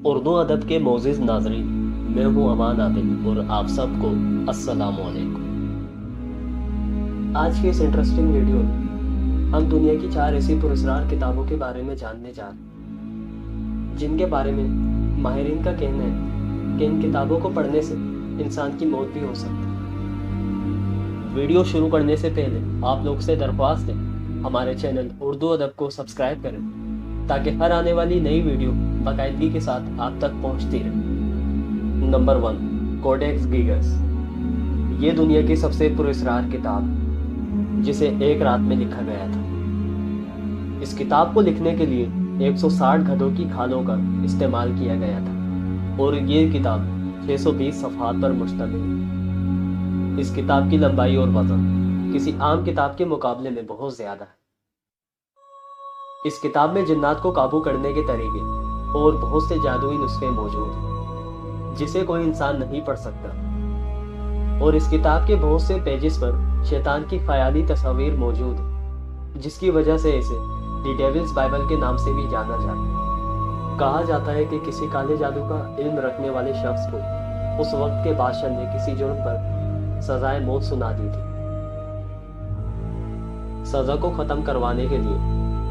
اردو ادب کے معزز ناظرین، میں ہوں امان عادل اور آپ سب کو السلام علیکم۔ آج کی اس انٹرسٹنگ ویڈیو میں ہم دنیا کی 4 ایسی پراسرار کتابوں کے بارے میں جاننے جا رہے ہیں جن کے بارے میں ماہرین کا کہنا ہے کہ ان کتابوں کو پڑھنے سے انسان کی موت بھی ہو سکتی ہے۔ ویڈیو شروع کرنے سے پہلے آپ لوگ سے درخواست ہے ہمارے چینل اردو ادب کو سبسکرائب کریں تاکہ ہر آنے والی نئی ویڈیو باقاعدگی کے ساتھ آپ تک پہنچتی رہے۔ Number 1، codex geeks. یہ دنیا کی سب سے پراسرار کتاب جسے ایک رات میں لکھا گیا تھا۔ اس کتاب کو لکھنے کے لیے 160 گدھوں کی کھالوں کا استعمال کیا گیا تھا اور یہ کتاب 620 صفحات پر مشتمل ہے۔ اس کتاب کی لمبائی اور وزن کسی عام کتاب کے مقابلے میں بہت زیادہ ہے۔ اس کتاب میں جنات کو قابو کرنے کے طریقے اور بہت سے جادوئی نسخے موجود ہیں جسے کوئی انسان نہیں پڑھ سکتا، اور اس کتاب کے بہت سے پیجز پر شیطان کی خیالی تصاویر موجود ہیں جس کی وجہ سے اسے دی ڈیولز بائبل کے نام سے بھی جانا جاتا ہے۔ کہا جاتا ہے کہ کسی کالے جادو کا علم رکھنے والے شخص کو اس وقت کے بادشاہ نے کسی جرم پر سزائے موت سنا دی تھی۔ سزا کو ختم کروانے کے لیے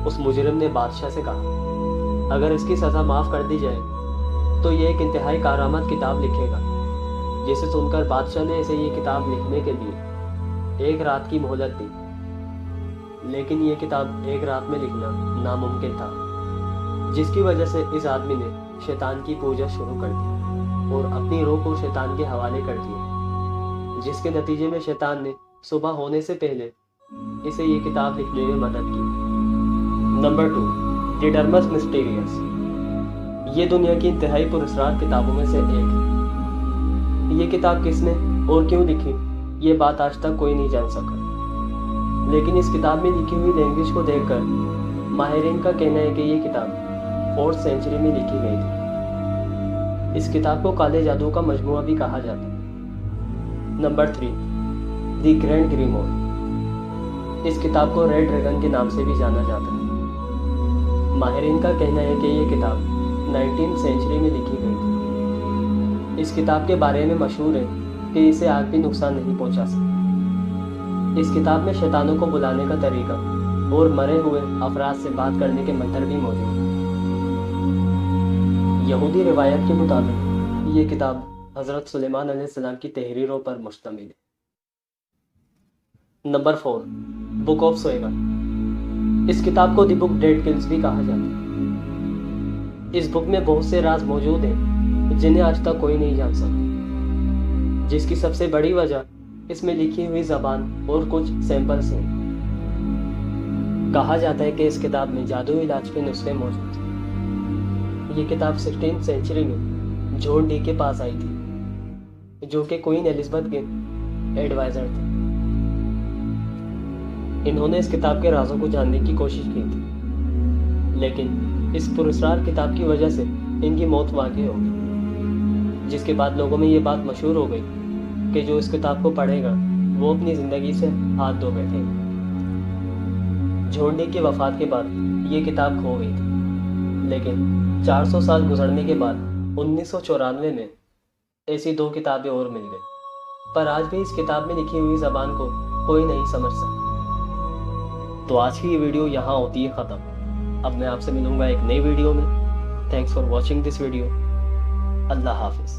اس مجرم نے بادشاہ سے کہا اگر اس کی سزا معاف کر دی جائے تو یہ ایک انتہائی کارآمد کتاب لکھے گا، جسے سن کر بادشاہ نے اسے یہ کتاب لکھنے کے لیے 1 رات کی مہلت دی، لیکن یہ کتاب 1 رات میں لکھنا ناممکن تھا، جس کی وجہ سے اس آدمی نے شیطان کی پوجا شروع کر دی اور اپنی روح کو شیطان کے حوالے کر دیا، جس کے نتیجے میں شیطان نے صبح ہونے سے پہلے اسے یہ کتاب لکھنے میں مدد کی۔ نمبر 2، ڈیڈرمس مسٹیریس۔ یہ دنیا کی انتہائی پراسرار کتابوں میں سے ایک ہے۔ یہ کتاب کس نے اور کیوں لکھی یہ بات آج تک کوئی نہیں جان سکا، لیکن اس کتاب میں لکھی ہوئی لینگویج کو دیکھ کر ماہرین کا کہنا ہے کہ یہ کتاب 4th سینچری میں لکھی گئی تھی۔ اس کتاب کو کالے جادو کا مجموعہ بھی کہا جاتا ہے۔ نمبر 3، دی گرینڈ گریمور۔ اس کتاب کو ریڈ ڈریگن کے نام سے بھی جانا جاتا ہے۔ ماہرین کا کہنا ہے کہ یہ کتاب 19th سینچری میں لکھی گئی تھی۔ اس کتاب کے بارے میں مشہور ہے کہ اسے آگ بھی نقصان نہیں پہنچا سکتی۔ اس کتاب میں شیطانوں کو بلانے کا طریقہ اور مرے ہوئے افراد سے بات کرنے کے منتر بھی موجود ہیں۔ یہودی روایت کے مطابق یہ کتاب حضرت سلیمان علیہ السلام کی تحریروں پر مشتمل ہے۔ Number 4، book of سویگا۔ اس کتاب کو دی بک ڈیڈ کلز بھی کہا جاتا ہے۔ اس بک میں بہت سے راز موجود ہیں جنہیں آج تک کوئی نہیں جان سکا، جس کی سب سے بڑی وجہ اس میں لکھی ہوئی زبان اور کچھ سیمپلز ہیں۔ کہا جاتا ہے کہ اس کتاب میں جادو علاج کے نسخے موجود ہیں۔ یہ کتاب 16th سینچری میں جون ڈی کے پاس آئی تھی، جو کہ کوئین ایلزبتھ کے ایڈوائزر تھے۔ انہوں نے اس کتاب کے رازوں کو جاننے کی کوشش کی تھی، لیکن اس پراسرار کتاب کی وجہ سے ان کی موت واقع ہو گئی، جس کے بعد لوگوں میں یہ بات مشہور ہو گئی کہ جو اس کتاب کو پڑھے گا وہ اپنی زندگی سے ہاتھ دھو بیٹھے گا۔ جون ڈی کی وفات کے بعد یہ کتاب کھو گئی تھی، لیکن 400 سال گزرنے کے بعد 1994 میں ایسی 2 کتابیں اور مل گئی، پر آج بھی اس کتاب میں لکھی ہوئی زبان کو کوئی نہیں سمجھ سکتا۔ تو آج کی یہ ویڈیو یہاں ہوتی ہے ختم۔ اب میں آپ سے ملوں گا ایک نئی ویڈیو میں۔ Thanks for watching this video. اللہ حافظ۔